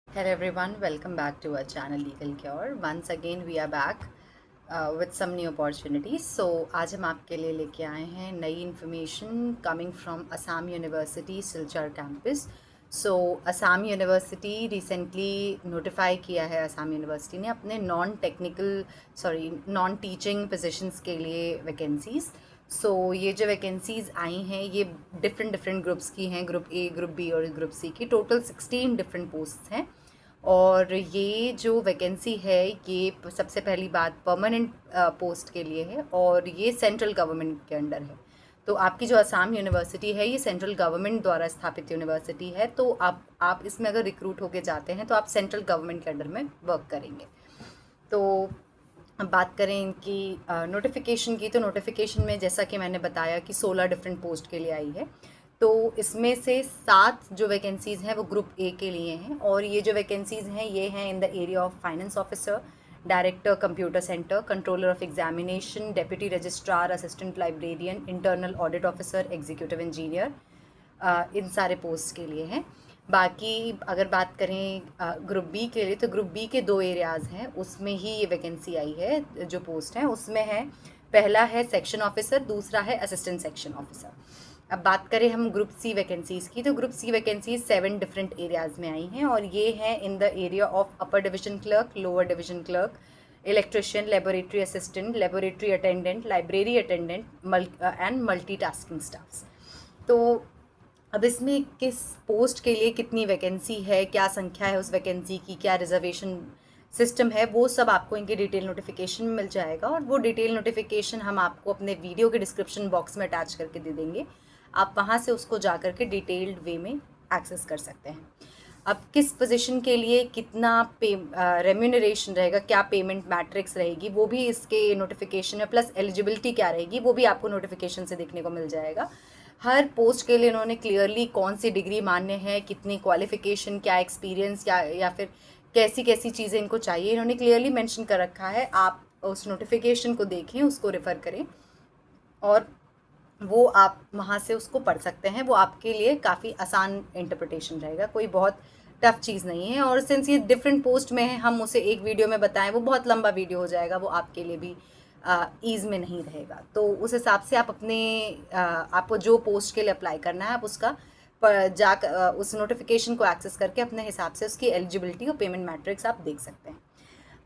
Hello everyone, welcome back to our channel Legal Cure. Once again we are back with some new opportunities. So आज हम आपके लिए लेके आए हैं नई information coming from Assam university Silchar campus. So Assam university recently notify किया है. असम यूनिवर्सिटी ने अपने नॉन टीचिंग पोजीशंस के लिए वैकेंसीज़. ये जो वैकेंसीज़ आई हैं ये डिफरेंट डिफरेंट ग्रुप्स की हैं. ग्रुप ए, ग्रुप बी और ग्रुप सी की टोटल 16 डिफरेंट पोस्ट्स हैं. और ये जो वैकेंसी है ये सबसे पहली बात परमानेंट पोस्ट के लिए है और ये सेंट्रल गवर्नमेंट के अंडर है. तो आपकी जो असम यूनिवर्सिटी है ये सेंट्रल गवर्नमेंट द्वारा स्थापित यूनिवर्सिटी है. तो आप इसमें अगर रिक्रूट होके जाते हैं तो आप सेंट्रल गवर्नमेंट के अंडर में वर्क करेंगे. तो अब बात करें इनकी नोटिफिकेशन की, तो नोटिफिकेशन में जैसा कि मैंने बताया कि 16 डिफरेंट पोस्ट के लिए आई है. तो इसमें से 7 जो वैकेंसीज़ हैं वो ग्रुप ए के लिए हैं. और ये जो वैकेंसीज़ हैं ये हैं in the area of finance officer, director computer centre, controller of examination, deputy registrar, assistant librarian, internal audit officer, executive engineer, इन सारे पोस्ट के लिए हैं. बाकी अगर बात करें ग्रुप बी के लिए, तो ग्रुप बी के 2 एरियाज़ हैं, उसमें ही ये वैकेंसी आई है. जो पोस्ट हैं उसमें है, पहला है सेक्शन ऑफिसर, दूसरा है असिस्टेंट सेक्शन ऑफिसर. अब बात करें हम ग्रुप सी वैकेंसीज़ की, तो group C vacancies 7 different areas में आई हैं. और ये हैं in the area of upper division clerk, lower division clerk, electrician, laboratory assistant, laboratory attendant, library attendant and multitasking staffs. तो अब इसमें किस पोस्ट के लिए कितनी वैकेंसी है, क्या संख्या है उस वैकेंसी की, क्या रिजर्वेशन सिस्टम है, वो सब आपको इनके डिटेल नोटिफिकेशन में मिल जाएगा. और वो डिटेल नोटिफिकेशन हम आपको अपने वीडियो के डिस्क्रिप्शन बॉक्स में अटैच करके दे देंगे. आप वहाँ से उसको जा कर के डिटेल्ड वे में एक्सेस कर सकते हैं. अब किस पोजीशन के लिए कितना रेम्यूनरेशन रहेगा, क्या पेमेंट मैट्रिक्स रहेगी, वो भी इसके नोटिफिकेशन में, प्लस एलिजिबिलिटी क्या रहेगी वो भी आपको नोटिफिकेशन से देखने को मिल जाएगा. हर पोस्ट के लिए इन्होंने क्लियरली कौन सी डिग्री मान्य है, कितनी क्वालिफिकेशन, क्या एक्सपीरियंस, क्या या फिर कैसी कैसी चीज़ें इनको चाहिए, इन्होंने क्लियरली मेंशन कर रखा है. आप उस नोटिफिकेशन को देखें, उसको रेफ़र करें और वो आप वहाँ से उसको पढ़ सकते हैं. वो आपके लिए काफ़ी आसान इंटरप्रिटेशन रहेगा, कोई बहुत टफ चीज़ नहीं है. और सिंस ये डिफरेंट पोस्ट में है, हम उसे एक वीडियो में बताएं वो बहुत लंबा वीडियो हो जाएगा, वो आपके लिए भी ईज़ में नहीं रहेगा. तो उस हिसाब से आप अपने आपको जो पोस्ट के लिए अप्लाई करना है आप उसका उस नोटिफिकेशन को एक्सेस करके अपने हिसाब से उसकी एलिजिबिलिटी और पेमेंट मैट्रिक्स आप देख सकते हैं.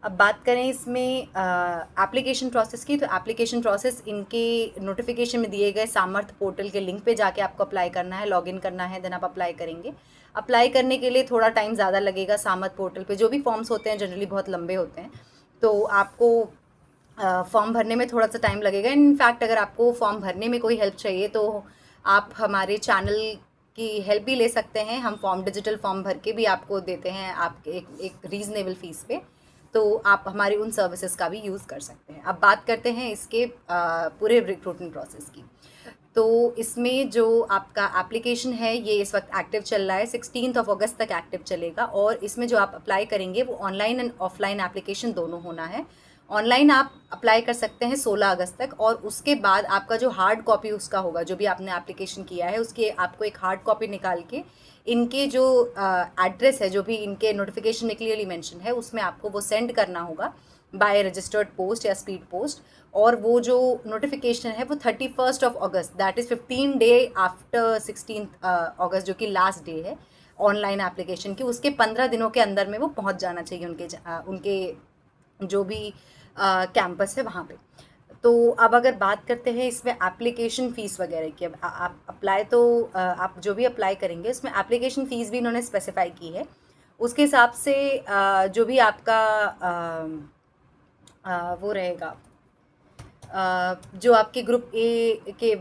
अब बात करें इसमें एप्लीकेशन प्रोसेस की, तो एप्लीकेशन प्रोसेस इनके नोटिफिकेशन में दिए गए सामर्थ पोर्टल के लिंक पे जाके आपको अप्लाई करना है, लॉगिन करना है, देन आप अप्लाई करेंगे. अप्लाई करने के लिए थोड़ा टाइम ज़्यादा लगेगा. सामर्थ पोर्टल पे जो भी फॉर्म्स होते हैं जनरली बहुत लंबे होते हैं, तो आपको फॉर्म भरने में थोड़ा सा टाइम लगेगा. इनफैक्ट अगर आपको फॉर्म भरने में कोई हेल्प चाहिए तो आप हमारे चैनल की हेल्प भी ले सकते हैं. हम डिजिटल फॉर्म भर के भी आपको देते हैं, आप एक रीज़नेबल फ़ीस पे. तो आप हमारी उन सर्विसेज का भी यूज़ कर सकते हैं. अब बात करते हैं इसके पूरे रिक्रूटमेंट प्रोसेस की. तो इसमें जो आपका एप्लीकेशन है ये इस वक्त एक्टिव चल रहा है, 16 अगस्त तक एक्टिव चलेगा. और इसमें जो आप अप्लाई करेंगे वो ऑनलाइन एंड ऑफलाइन एप्लीकेशन दोनों होना है. ऑनलाइन आप अप्लाई कर सकते हैं 16 अगस्त तक, और उसके बाद आपका जो हार्ड कॉपी उसका होगा, जो भी आपने एप्लीकेशन किया है उसके आपको एक हार्ड कॉपी निकाल के इनके जो एड्रेस है, जो भी इनके नोटिफिकेशन में क्लियरली मेंशन है, उसमें आपको वो सेंड करना होगा बाय रजिस्टर्ड पोस्ट या स्पीड पोस्ट. और वो जो नोटिफिकेशन है वो 31 अगस्त, दैट इज़ 15 डे आफ्टर 16 अगस्त, जो कि लास्ट डे है ऑनलाइन एप्लीकेशन की, उसके 15 दिनों के अंदर में वो पहुंच जाना चाहिए उनके जो भी कैंपस है वहाँ पे. तो अब अगर बात करते हैं इसमें एप्लीकेशन फ़ीस वगैरह की. अब आप अप्लाई तो आप जो भी अप्लाई करेंगे उसमें एप्लीकेशन फ़ीस भी इन्होंने स्पेसिफाई की है. उसके हिसाब से जो भी आपका वो रहेगा, जो आपके ग्रुप ए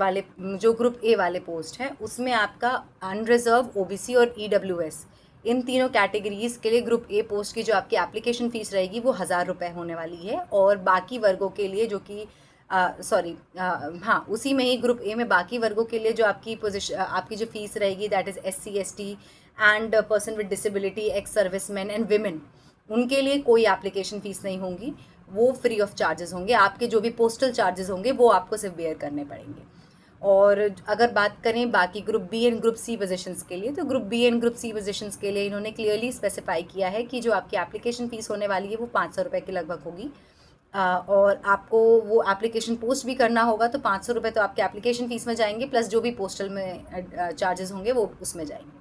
वाले पोस्ट हैं उसमें आपका अनरिजर्व, ओबीसी और ईडब्ल्यूएस, इन तीनों कैटेगरीज़ के लिए ग्रुप ए पोस्ट की जो आपकी एप्लीकेशन फ़ीस रहेगी वो 1000 रुपये होने वाली है. और बाकी वर्गों के लिए जो कि हाँ, उसी में ही ग्रुप ए में बाकी वर्गों के लिए जो आपकी जो फ़ीस रहेगी, that is SC ST and person with disability, ex serviceman and women, उनके लिए कोई एप्लीकेशन फ़ीस नहीं होंगी, वो फ्री ऑफ चार्जेस होंगे. आपके जो भी पोस्टल चार्जेस होंगे वो आपको सिर्फ बेयर करने पड़ेंगे. और अगर बात करें बाकी group B and group C positions के लिए, तो group B and group C positions के लिए इन्होंने क्लियरली स्पेसिफाई किया है कि जो आपकी एप्लीकेशन फ़ीस होने वाली है वो 500 रुपये के लगभग होगी। और आपको वो एप्लीकेशन पोस्ट भी करना होगा, तो 500 रुपये तो आपके एप्लीकेशन फ़ीस में जाएंगे, प्लस जो भी पोस्टल में चार्जेस होंगे वो उसमें जाएंगे।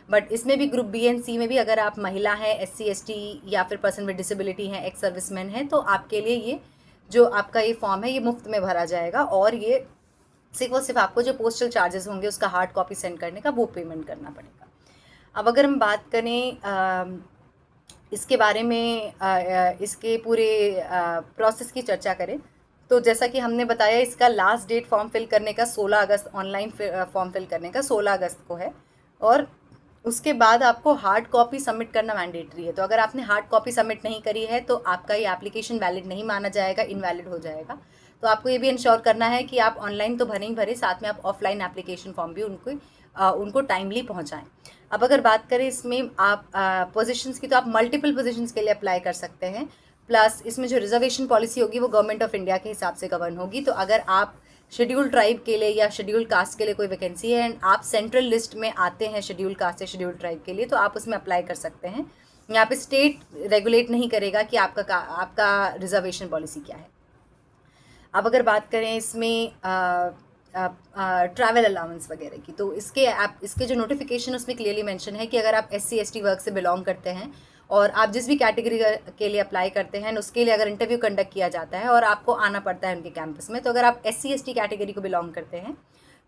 बट इसमें भी ग्रुप बी एंड सी में भी अगर आप महिला हैं, SC ST या फिर पर्सन विद डिसेबिलिटी हैं, एक्स सर्विसमैन हैं, तो आपके लिए ये जो आपका ये फॉर्म है ये मुफ्त में भरा जाएगा, और ये सिर्फ और सिर्फ आपको जो पोस्टल चार्जेस होंगे उसका हार्ड कॉपी सेंड करने का वो पेमेंट करना पड़ेगा। अब अगर हम बात करें इसके बारे में, इसके पूरे प्रोसेस की चर्चा करें, तो जैसा कि हमने बताया इसका लास्ट डेट फॉर्म फिल करने का 16 अगस्त, ऑनलाइन फॉर्म फिल करने का 16 अगस्त को है, और उसके बाद आपको हार्ड कॉपी सबमिट करना मैंडेटरी है। तो अगर आपने हार्ड कॉपी सबमिट नहीं करी है तो आपका ये एप्लीकेशन वैलिड नहीं माना जाएगा, इनवैलिड हो जाएगा। तो आपको ये भी इंश्योर करना है कि आप ऑनलाइन तो भरे ही भरे, साथ में आप ऑफलाइन एप्लीकेशन फॉर्म भी उनको टाइमली पहुंचाएं। अब अगर बात करें इसमें आप पोजीशंस की, तो आप मल्टीपल पोजीशंस के लिए अप्लाई कर सकते हैं। प्लस इसमें जो रिजर्वेशन पॉलिसी होगी वो गवर्नमेंट ऑफ इंडिया के हिसाब से गवर्न होगी। तो अगर आप शेड्यूल ट्राइब के लिए या शेड्यूल कास्ट के लिए कोई वैकेंसी है एंड आप सेंट्रल लिस्ट में आते हैं शेड्यूल कास्ट या शेड्यूल ट्राइब के लिए, तो आप उसमें अप्लाई कर सकते हैं। यहाँ पे स्टेट रेगुलेट नहीं करेगा कि आपका रिजर्वेशन पॉलिसी क्या है। अब अगर बात करें इसमें ट्रैवल अलाउंस वगैरह की, तो इसके जो नोटिफिकेशन उसमें क्लियरली मेंशन है कि अगर आप SC ST वर्ग से बिलोंग करते हैं और आप जिस भी कैटेगरी के लिए अप्लाई करते हैं उसके लिए अगर इंटरव्यू कंडक्ट किया जाता है और आपको आना पड़ता है उनके कैंपस में, तो अगर आप SC ST कैटेगरी को बिलोंग करते हैं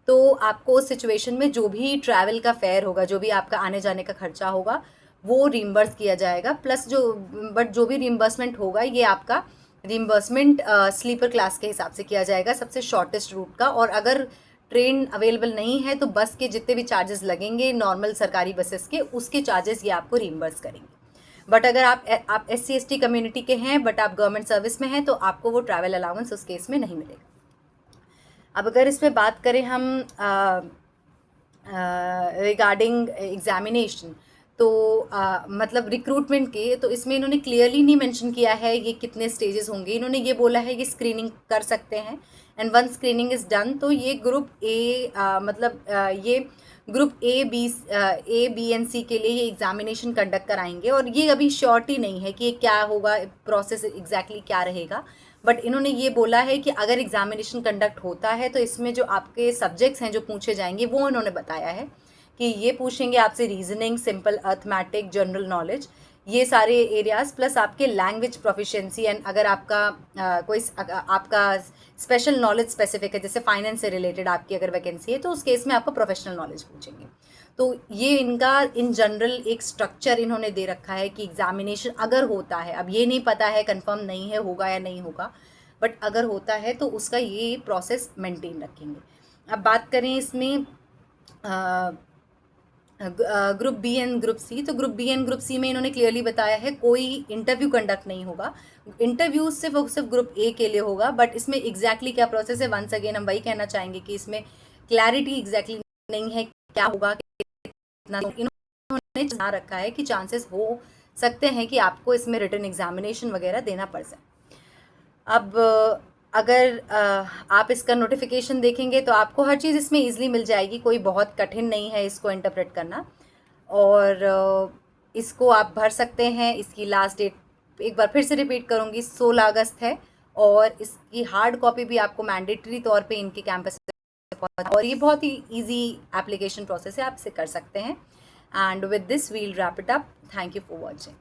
तो आपको उस सिचुएशन में जो भी ट्रैवल का फेयर होगा, जो भी आपका आने जाने का खर्चा होगा वो रीम्बर्स किया जाएगा। प्लस जो भी रीम्बर्समेंट होगा ये आपका रीम्बर्समेंट स्लीपर क्लास के हिसाब से किया जाएगा, सबसे शॉर्टेस्ट रूट का। और अगर ट्रेन अवेलेबल नहीं है तो बस के जितने भी चार्जेस लगेंगे नॉर्मल सरकारी बसेस के, उसके चार्जेस ये आपको रीम्बर्स करेंगे। बट अगर आप SC ST कम्युनिटी के हैं बट आप गवर्नमेंट सर्विस में हैं तो आपको वो ट्रैवल अलाउंस उस केस में नहीं मिलेगा। अब अगर इस पर बात करें हम रिगार्डिंग एग्जामिनेशन, तो मतलब रिक्रूटमेंट के, तो इसमें इन्होंने क्लियरली नहीं मेंशन किया है ये कितने स्टेजेस होंगे। इन्होंने ये बोला है कि स्क्रीनिंग कर सकते हैं and one screening is done, तो ये ग्रुप ए ये group A B and C के लिए ये एग्जामिनेशन कंडक्ट कराएंगे। और ये अभी श्योरिटी नहीं है कि क्या होगा, प्रोसेस एग्जैक्टली क्या रहेगा, बट इन्होंने ये बोला है कि अगर एग्जामिनेशन कंडक्ट होता है तो इसमें जो आपके सब्जेक्ट्स हैं जो पूछे जाएंगे वो इन्होंने बताया है कि ये पूछेंगे आपसे reasoning, simple arithmetic, general knowledge, ये सारे एरियाज, प्लस आपके लैंग्वेज प्रोफिशिएंसी एंड अगर आपका स्पेशल नॉलेज स्पेसिफिक है, जैसे फाइनेंस से रिलेटेड आपकी अगर वैकेंसी है तो उस केस में आपको प्रोफेशनल नॉलेज पूछेंगे। तो ये इनका इन जनरल एक स्ट्रक्चर इन्होंने दे रखा है कि एग्जामिनेशन अगर होता है, अब ये नहीं पता है, कंफर्म नहीं है होगा या नहीं होगा, बट अगर होता है तो उसका ये प्रोसेस मेंटेन रखेंगे। अब बात करें इसमें group B and group C, तो group B and group C में इन्होंने क्लियरली बताया है कोई इंटरव्यू कंडक्ट नहीं होगा। इंटरव्यू सिर्फ ग्रुप ए के लिए होगा, बट इसमें एग्जैक्टली क्या प्रोसेस है, वंस अगेन हम वही कहना चाहेंगे कि इसमें क्लैरिटी एग्जैक्टली नहीं है क्या होगा, कितना। इन्होंने बता रखा है कि चांसेस हो सकते हैं कि आपको इसमें रिटन एग्जामिनेशन वगैरह देना पड़ जाए। अब अगर आप इसका नोटिफिकेशन देखेंगे तो आपको हर चीज़ इसमें ईजिली मिल जाएगी, कोई बहुत कठिन नहीं है इसको इंटरप्रेट करना, और इसको आप भर सकते हैं। इसकी लास्ट डेट एक बार फिर से रिपीट करूँगी, 16 अगस्त है, और इसकी हार्ड कॉपी भी आपको मैंडेटरी तौर पे इनके कैंपस से, और ये बहुत ही ईजी एप्लीकेशन प्रोसेस है, आप इसे कर सकते हैं। And with this we'll wrap it up. Thank you for watching.